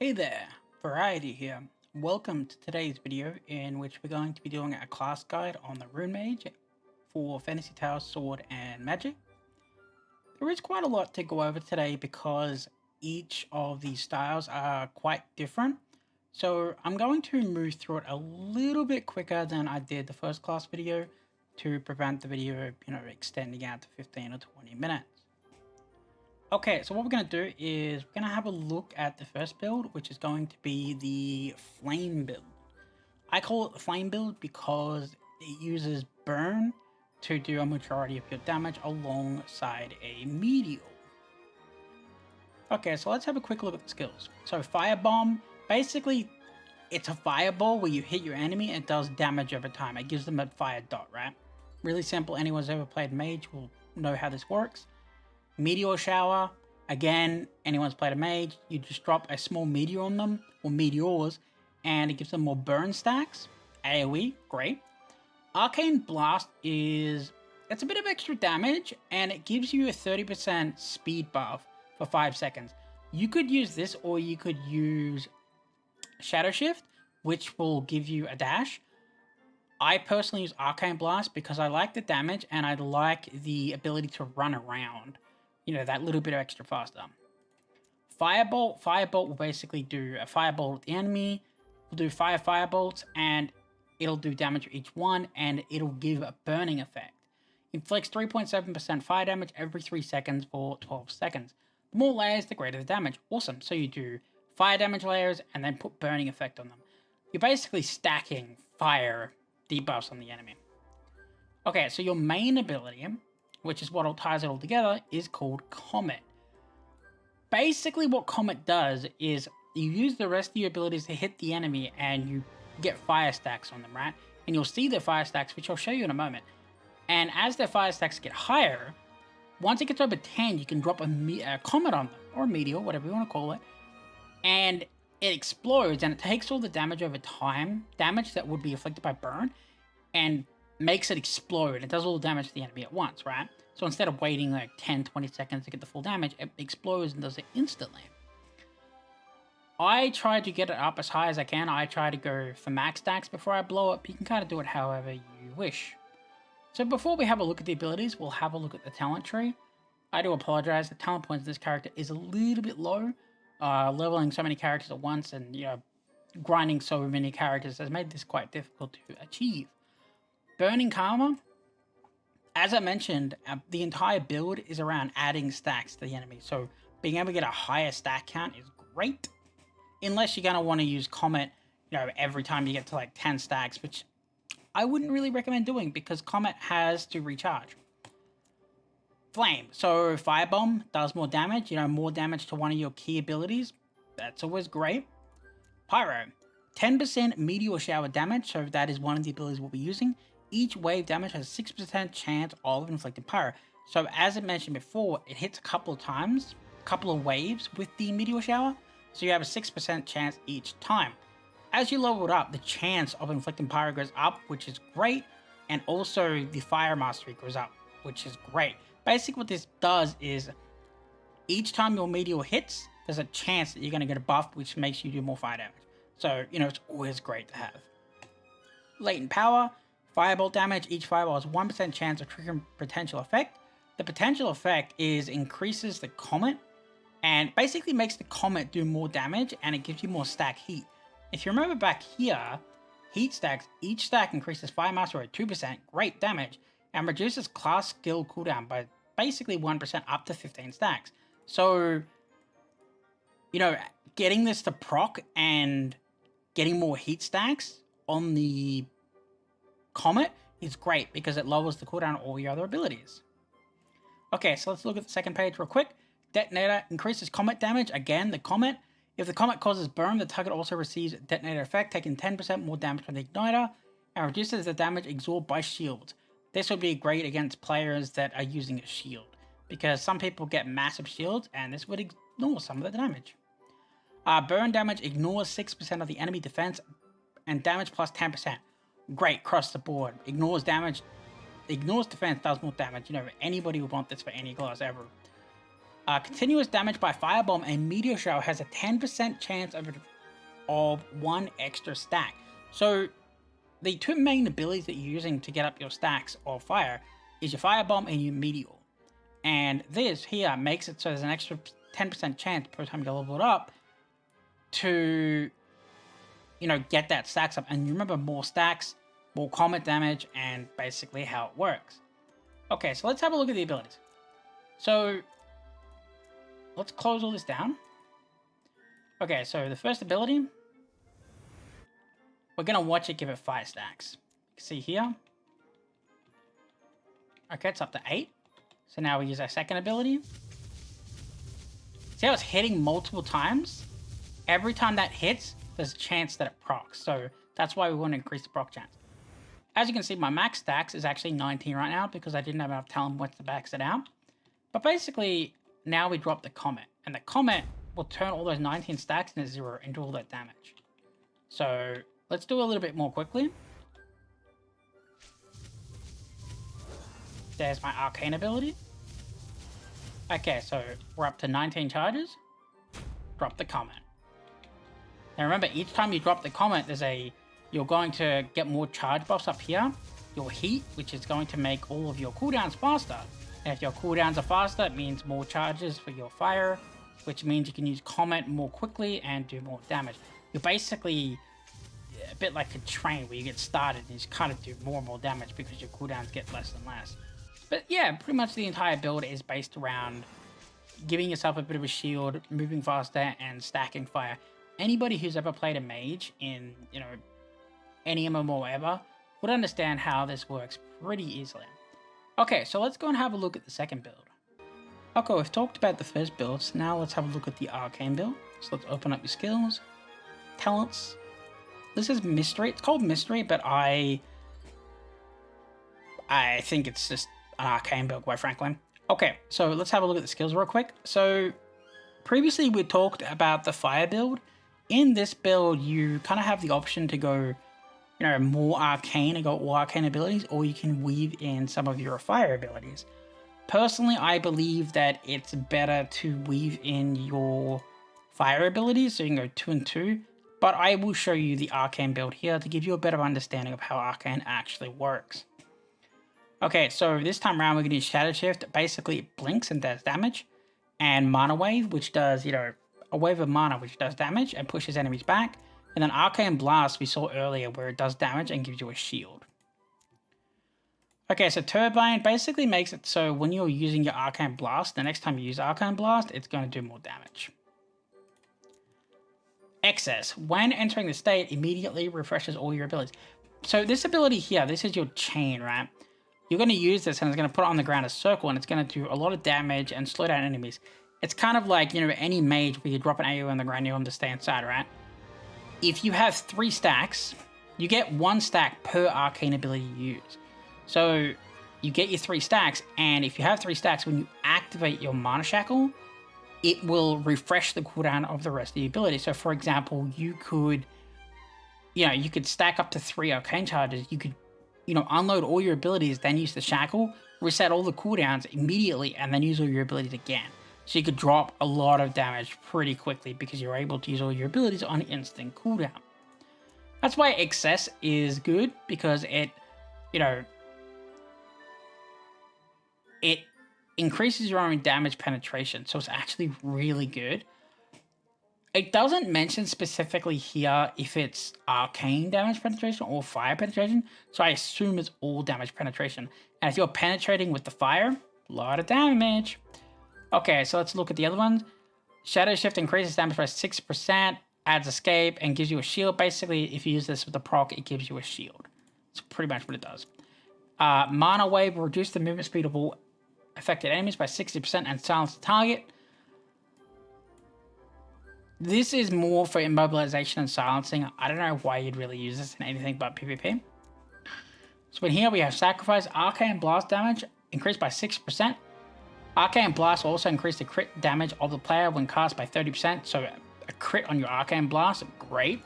Hey there, Variety here. Welcome to today's video in which we're going to be doing a class guide on the Rune Mage for Fantasy Tales, Sword and Magic. There is quite a lot to go over today because each of these styles are quite different. So I'm going to move through it a little bit quicker than I did the first class video to prevent the video, extending out to 15 or 20 minutes. Okay, so what we're going to do is we're going to have a look at the first build, which is going to be the flame build. I call it the flame build because it uses burn to do a majority of your damage alongside a meteor. Okay, so let's have a quick look at the skills. So firebomb, basically it's a fireball where you hit your enemy and it does damage over time. It gives them a fire dot, right? Really simple. Anyone who's ever played mage will know how this works. Meteor shower, again, anyone's played a mage, you just drop a small meteor on them, or meteors, and it gives them more burn stacks. AoE, great. Arcane blast it's a bit of extra damage, and it gives you a 30% speed buff for 5 seconds. You could use this, or you could use Shadow Shift, which will give you a dash. I personally use Arcane Blast because I like the damage, and I like the ability to run around. That little bit of extra faster. Firebolt will basically do a firebolt at the enemy, will do firebolts, and it'll do damage for each one, and it'll give a burning effect. Inflicts 3.7% fire damage every 3 seconds for 12 seconds. The more layers, the greater the damage. Awesome. So you do fire damage layers, and then put burning effect on them. You're basically stacking fire debuffs on the enemy. Okay, so your main ability, which is what ties it all together, is called Comet. Basically what Comet does is you use the rest of your abilities to hit the enemy and you get fire stacks on them, right? And you'll see their fire stacks, which I'll show you in a moment. And as their fire stacks get higher, once it gets over 10, you can drop a Comet on them, or a meteor, whatever you want to call it. And it explodes and it takes all the damage over time, damage that would be afflicted by burn, and makes it explode. It does all the damage to the enemy at once, right? So instead of waiting like 10-20 seconds to get the full damage, it explodes and does it instantly. I try to get it up as high as I can. I try to go for max stacks before I blow up. You can kind of do it however you wish. So before we have a look at the abilities, we'll have a look at the talent tree. I do apologize, the talent points of this character is a little bit low. Leveling so many characters at once and, grinding so many characters has made this quite difficult to achieve. Burning Karma, as I mentioned, the entire build is around adding stacks to the enemy. So being able to get a higher stack count is great. Unless you're going to want to use Comet, every time you get to like 10 stacks, which I wouldn't really recommend doing because Comet has to recharge. Flame. So Firebomb does more damage, more damage to one of your key abilities. That's always great. Pyro. 10% meteor shower damage, so that is one of the abilities we'll be using. Each wave damage has a 6% chance of inflicting pyro. So as I mentioned before, it hits a couple of times, a couple of waves with the meteor shower. So you have a 6% chance each time. As you level it up, the chance of inflicting pyro goes up, which is great. And also the fire mastery goes up, which is great. Basically what this does is each time your meteor hits, there's a chance that you're going to get a buff, which makes you do more fire damage. So, it's always great to have. Latent power. Firebolt damage. Each fireball has 1% chance of triggering potential effect. The potential effect increases the comet and basically makes the comet do more damage and it gives you more stack heat. If you remember back here, heat stacks, each stack increases fire mastery at 2%, great damage, and reduces class skill cooldown by basically 1% up to 15 stacks. So, getting this to proc and getting more heat stacks on the Comet is great because it lowers the cooldown of all your other abilities. Okay, so let's look at the second page real quick. Detonator increases comet damage. Again, the comet. If the comet causes burn, the target also receives detonator effect, taking 10% more damage from the igniter, and reduces the damage absorbed by shields. This would be great against players that are using a shield, because some people get massive shields, and this would ignore some of the damage. Burn damage ignores 6% of the enemy defense, and damage plus 10%. Great, across the board. Ignores damage, ignores defense, does more damage. Anybody would want this for any class ever. Continuous damage by firebomb and meteor shower has a 10% chance of 1 extra stack. So the 2 main abilities that you're using to get up your stacks of fire is your firebomb and your meteor. And this here makes it so there's an extra 10% chance per time you level it up to, you know, get that stacks up. And you remember, more stacks, more combat damage, and basically how it works. Okay, so let's have a look at the abilities. So let's close all this down. Okay, so the first ability, we're going to watch it give it 5 stacks. You can see here. Okay, it's up to 8. So now we use our second ability. See how it's hitting multiple times? Every time that hits, there's a chance that it procs. So that's why we want to increase the proc chance. As you can see, my max stacks is actually 19 right now because I didn't have enough talent points to max it out. But basically, now we drop the comet. And the comet will turn all those 19 stacks into 0 and do all that damage. So let's do a little bit more quickly. There's my arcane ability. Okay, so we're up to 19 charges. Drop the comet. Now remember, each time you drop the comet, you're going to get more charge buffs up here. Your heat, which is going to make all of your cooldowns faster. And if your cooldowns are faster, it means more charges for your fire, which means you can use comet more quickly and do more damage. You're basically a bit like a train where you get started and you just kind of do more and more damage because your cooldowns get less and less. But yeah, pretty much the entire build is based around giving yourself a bit of a shield, moving faster, and stacking fire. Anybody who's ever played a mage in, you know, any MMO ever would understand how this works pretty easily. Okay, so let's go and have a look at the second build. Okay, we've talked about the first build, so now let's have a look at the arcane build. So let's open up your skills, talents. This is mystery. It's called mystery, but I think it's just an arcane build, quite frankly. Okay, so let's have a look at the skills real quick. So previously we talked about the fire build. In this build, you kind of have the option to go, you know, more arcane and go all arcane abilities, or you can weave in some of your fire abilities. Personally, I believe that it's better to weave in your fire abilities, so you can go 2 and 2, but I will show you the arcane build here to give you a better understanding of how arcane actually works. Okay, so this time around we're going to use Shadow Shift. Basically, it blinks and does damage, and Mana Wave, which does, you know, a wave of mana which does damage and pushes enemies back. And then Arcane Blast we saw earlier where it does damage and gives you a shield. Okay, so Turbine basically makes it so when you're using your Arcane Blast, the next time you use Arcane Blast, it's going to do more damage. Excess. When entering the state, immediately refreshes all your abilities. So this ability here, this is your chain, right? You're going to use this and it's going to put it on the ground as a circle and it's going to do a lot of damage and slow down enemies. It's kind of like, you know, any mage where you drop an AoE on the ground, you want them to stay inside, right? If you have 3 stacks, you get 1 stack per arcane ability you use. So you get your 3 stacks, and if you have 3 stacks, when you activate your Mana Shackle, it will refresh the cooldown of the rest of the ability. So for example, you could stack up to 3 arcane charges. You could, you know, unload all your abilities, then use the shackle, reset all the cooldowns immediately, and then use all your abilities again. So you could drop a lot of damage pretty quickly because you're able to use all your abilities on instant cooldown. That's why Excess is good, because it, you know, it increases your own damage penetration. So it's actually really good. It doesn't mention specifically here if it's arcane damage penetration or fire penetration. So I assume it's all damage penetration. And if you're penetrating with the fire, a lot of damage. Okay, so let's look at the other ones. Shadow Shift increases damage by 6%, adds escape, and gives you a shield. Basically, if you use this with the proc, it gives you a shield. That's pretty much what it does. Mana Wave will reduce the movement speed of all affected enemies by 60% and silence the target. This is more for immobilization and silencing. I don't know why you'd really use this in anything but PvP. So in here we have Sacrifice, Arcane Blast damage, increased by 6%. Arcane Blast will also increase the crit damage of the player when cast by 30%, so a crit on your Arcane Blast, great.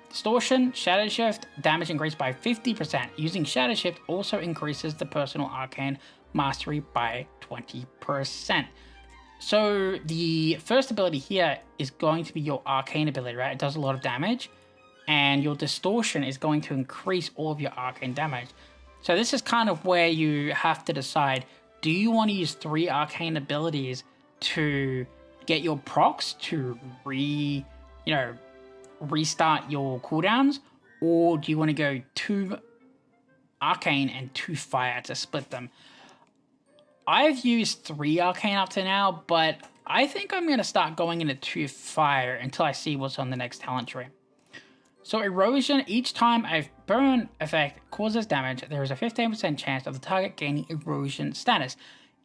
Distortion, Shadow Shift, damage increased by 50%. Using Shadow Shift also increases the personal Arcane Mastery by 20%. So the first ability here is going to be your arcane ability, right? It does a lot of damage, and your distortion is going to increase all of your arcane damage. So this is kind of where you have to decide, do you want to use 3 arcane abilities to get your procs to restart your cooldowns, or do you want to go 2 arcane and 2 fire to split them? I've used 3 arcane up to now, but I think I'm going to start going into 2 fire until I see what's on the next talent tree. So erosion, each time a burn effect causes damage, there is a 15% chance of the target gaining erosion status.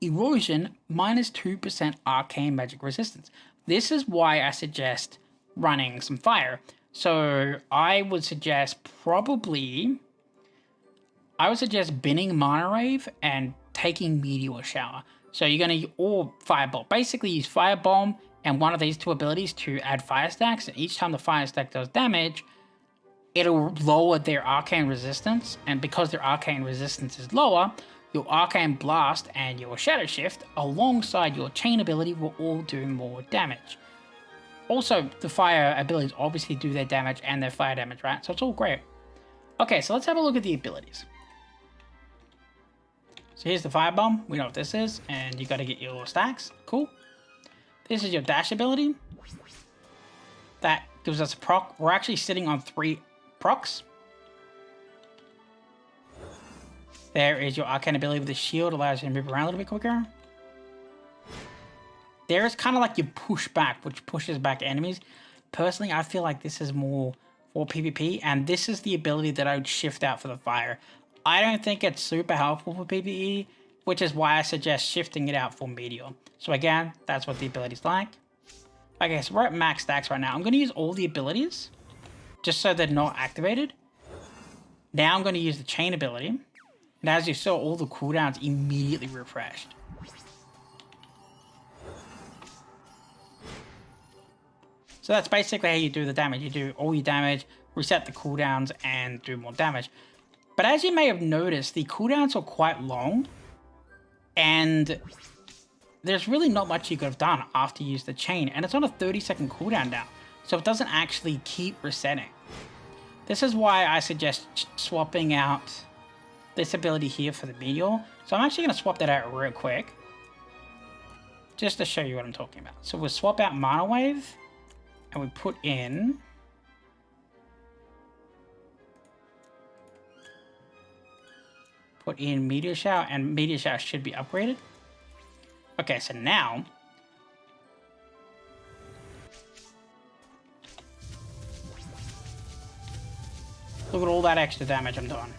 Erosion minus 2% arcane magic resistance. This is why I suggest running some fire. So I would suggest binning Mana Rave and taking Meteor Shower. So you're going to, or Fireball. Basically use Firebomb and one of these 2 abilities to add fire stacks, and each time the fire stack does damage, it'll lower their arcane resistance, and because their arcane resistance is lower, your arcane blast and your shadow shift alongside your chain ability will all do more damage. Also, the fire abilities obviously do their damage and their fire damage, right? So it's all great. Okay, so let's have a look at the abilities. So here's the Firebomb, we know what this is, and you got to get your stacks, cool. This is your dash ability. That gives us a proc. We're actually sitting on 3 procs. There is your arcane ability with the shield, allows you to move around a little bit quicker. There is kind of like your push back, which pushes back enemies. Personally, I feel like this is more for PvP, and this is the ability that I would shift out for the fire. I don't think it's super helpful for PvE, which is why I suggest shifting it out for Meteor. So again, that's what the ability's like. Okay, so we're at max stacks right now. I'm going to use all the abilities, just so they're not activated. Now I'm going to use the chain ability. And as you saw, all the cooldowns immediately refreshed. So that's basically how you do the damage. You do all your damage, reset the cooldowns, and do more damage. But as you may have noticed, the cooldowns are quite long, and there's really not much you could have done after you use the chain, and it's on a 30-second cooldown now, so it doesn't actually keep resetting. This is why I suggest swapping out this ability here for the Meteor. So I'm actually going to swap that out real quick, just to show you what I'm talking about. So we'll swap out Mana Wave, and we put in Meteor Shower, and Meteor Shower should be upgraded. Okay, so now look at all that extra damage I'm doing.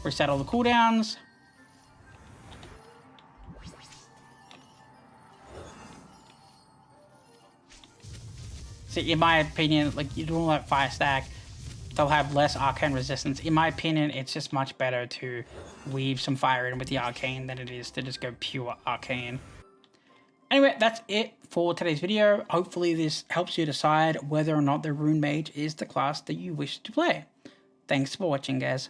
Reset all the cooldowns. See, in my opinion, like, you're doing that fire stack, they'll have less arcane resistance. In my opinion, it's just much better to weave some fire in with the arcane than it is to just go pure arcane. Anyway, that's it for today's video. Hopefully this helps you decide whether or not the Rune Mage is the class that you wish to play. Thanks for watching, guys.